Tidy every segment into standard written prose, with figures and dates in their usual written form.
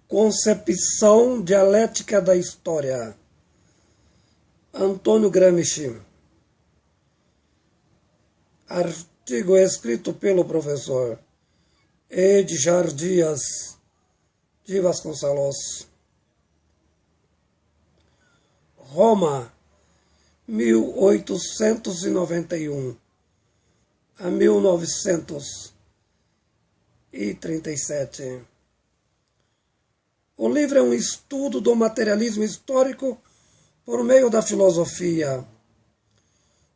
Concepção dialética da história. Antônio Gramsci. Artigo escrito pelo professor Edgar Dias de Vasconcelos. Roma, 1891 a 1937. O livro é um estudo do materialismo histórico por meio da filosofia,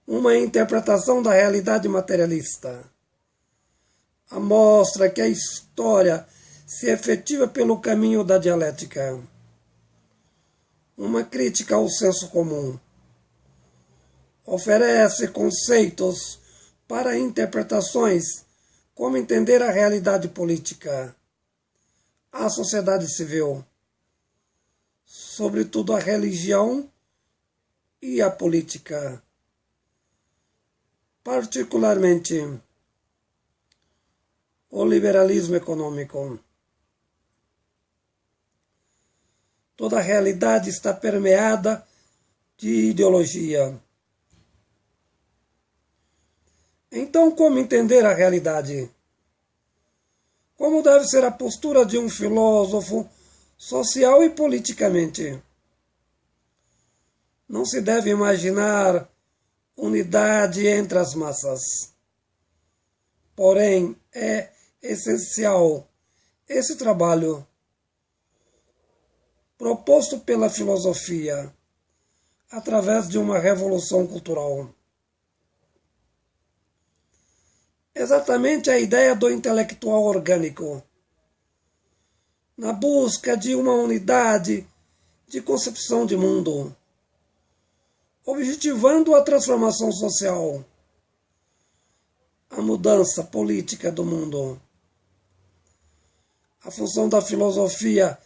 uma interpretação da realidade materialista. Mostra que a história se efetiva pelo caminho da dialética, uma crítica ao senso comum. Oferece conceitos para interpretações como entender a realidade política, a sociedade civil, sobretudo a religião e a política, particularmente o liberalismo econômico. Toda a realidade está permeada de ideologia. Então, como entender a realidade? Como deve ser a postura de um filósofo social e politicamente? Não se deve imaginar unidade entre as massas. Porém, é essencial esse trabalho proposto pela filosofia através de uma revolução cultural. Exatamente a ideia do intelectual orgânico, na busca de uma unidade de concepção de mundo, objetivando a transformação social, a mudança política do mundo. A função da filosofia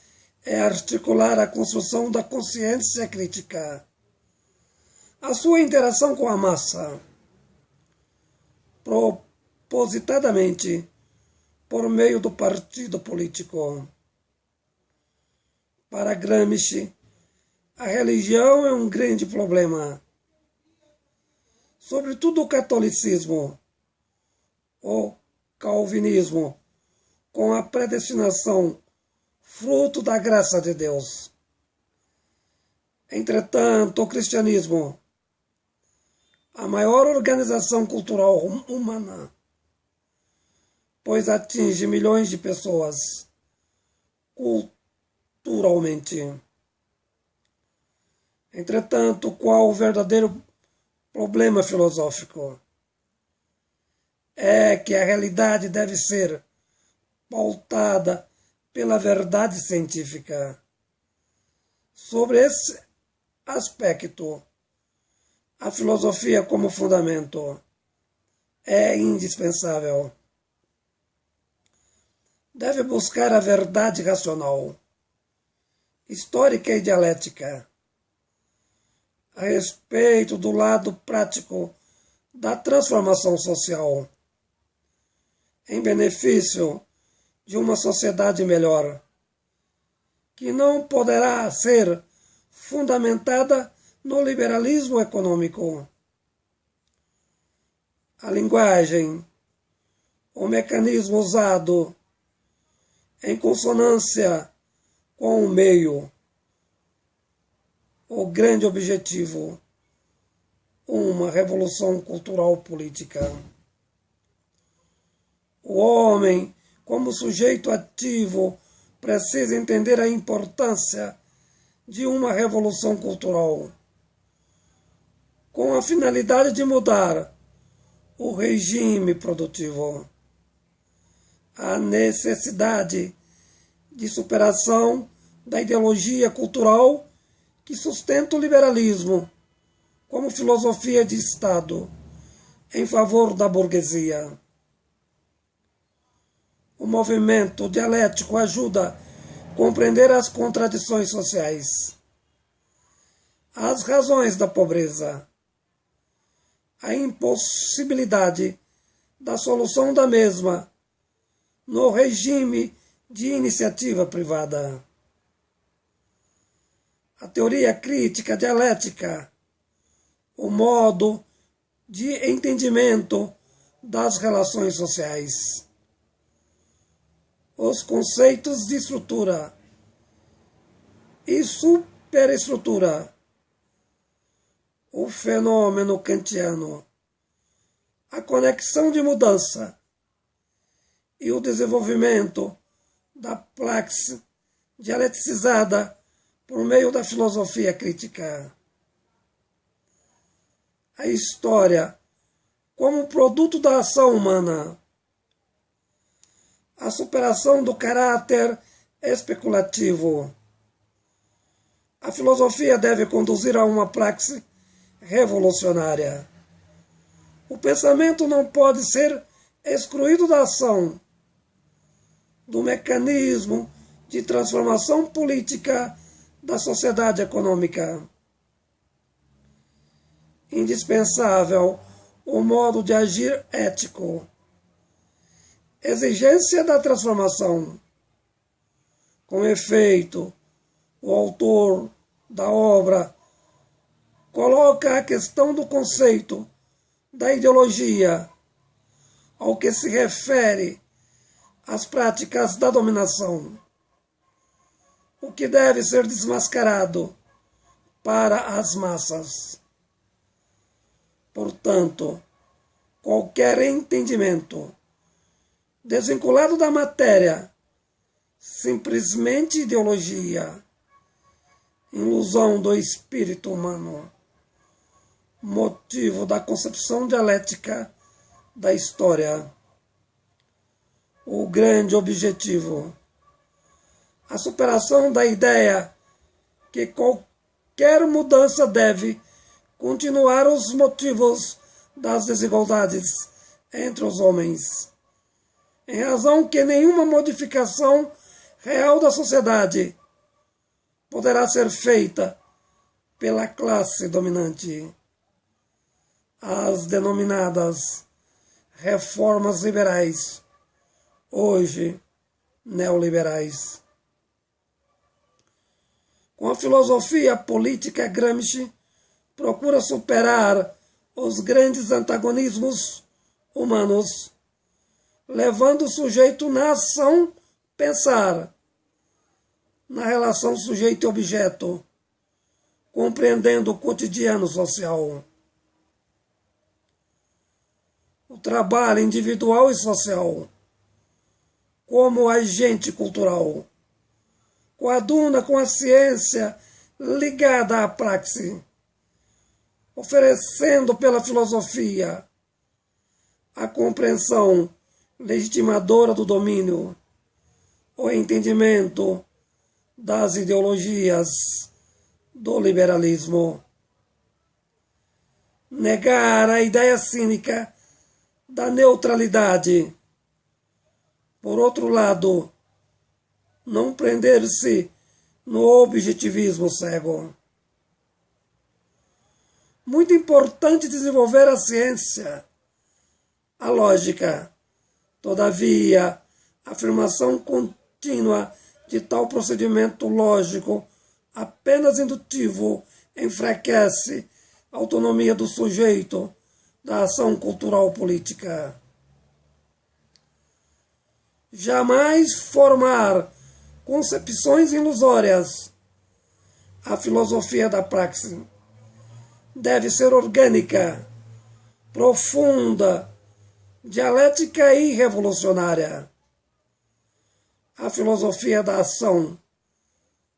é articular a construção da consciência crítica, a sua interação com a massa, propositadamente por meio do partido político. Para Gramsci, a religião é um grande problema, sobretudo o catolicismo, o calvinismo, com a predestinação, fruto da graça de Deus. Entretanto, o cristianismo, a maior organização cultural humana, pois atinge milhões de pessoas culturalmente. Entretanto, qual o verdadeiro problema filosófico? É que a realidade deve ser pautada pela verdade científica. Sobre esse aspecto, a filosofia como fundamento é indispensável. Deve buscar a verdade racional, histórica e dialética, a respeito do lado prático da transformação social, em benefício de uma sociedade melhor, que não poderá ser fundamentada no liberalismo econômico. A linguagem, o mecanismo usado em consonância com o meio, o grande objetivo, uma revolução cultural política. O homem, como sujeito ativo, precisa entender a importância de uma revolução cultural, com a finalidade de mudar o regime produtivo. A necessidade de superação da ideologia cultural que sustenta o liberalismo como filosofia de Estado em favor da burguesia. O movimento dialético ajuda a compreender as contradições sociais, as razões da pobreza, a impossibilidade da solução da mesma no regime de iniciativa privada. a teoria crítica dialética, o modo de entendimento das relações sociais, os conceitos de estrutura e superestrutura, o fenômeno kantiano, a conexão de mudança e o desenvolvimento da praxis dialeticizada por meio da filosofia crítica. A história como produto da ação humana, a superação do caráter especulativo. A filosofia deve conduzir a uma praxis revolucionária. O pensamento não pode ser excluído da ação, do mecanismo de transformação política da sociedade econômica. Indispensável o modo de agir ético. Exigência da transformação. Com efeito, o autor da obra coloca a questão do conceito da ideologia ao que se refere às práticas da dominação, o que deve ser desmascarado para as massas. Portanto, qualquer entendimento desvinculado da matéria, simplesmente ideologia, ilusão do espírito humano, motivo da concepção dialética da história. O grande objetivo, a superação da ideia que qualquer mudança deve continuar os motivos das desigualdades entre os homens, em razão que nenhuma modificação real da sociedade poderá ser feita pela classe dominante. As denominadas reformas liberais, hoje neoliberais. Com a filosofia política, Gramsci procura superar os grandes antagonismos humanos, levando o sujeito na ação pensar, na relação sujeito e objeto, compreendendo o cotidiano social. O trabalho individual e social, como agente cultural, coaduna com a ciência ligada à praxis, oferecendo pela filosofia a compreensão legitimadora do domínio, o entendimento das ideologias do liberalismo. Negar a ideia cínica da neutralidade. Por outro lado, não prender-se no objetivismo cego. Muito importante desenvolver a ciência, a lógica. Todavia, a afirmação contínua de tal procedimento lógico apenas indutivo enfraquece a autonomia do sujeito da ação cultural política. Jamais formar concepções ilusórias. A filosofia da praxis deve ser orgânica, profunda, dialética e revolucionária. A filosofia da ação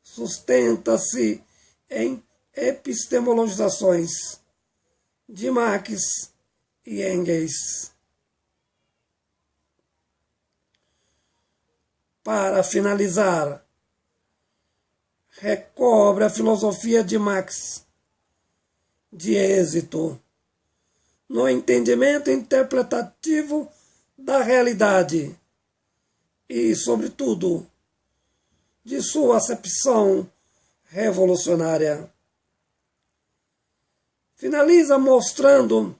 sustenta-se em epistemologizações de Marx e Engels. Para finalizar, recobre a filosofia de Marx de êxito no entendimento interpretativo da realidade e, sobretudo, de sua acepção revolucionária. Finaliza mostrando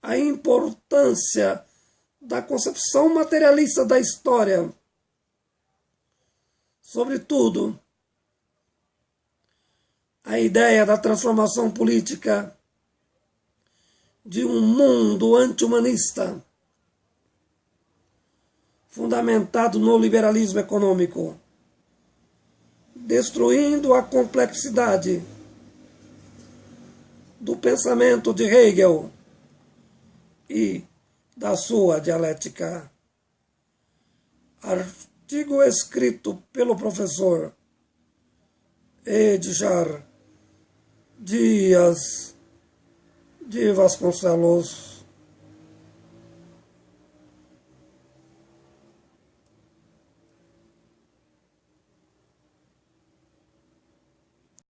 a importância da concepção materialista da história, sobretudo a ideia da transformação política de um mundo anti-humanista, fundamentado no liberalismo econômico, destruindo a complexidade do pensamento de Hegel e da sua dialética. Artigo escrito pelo professor Edgar Dias de Vasconcelos.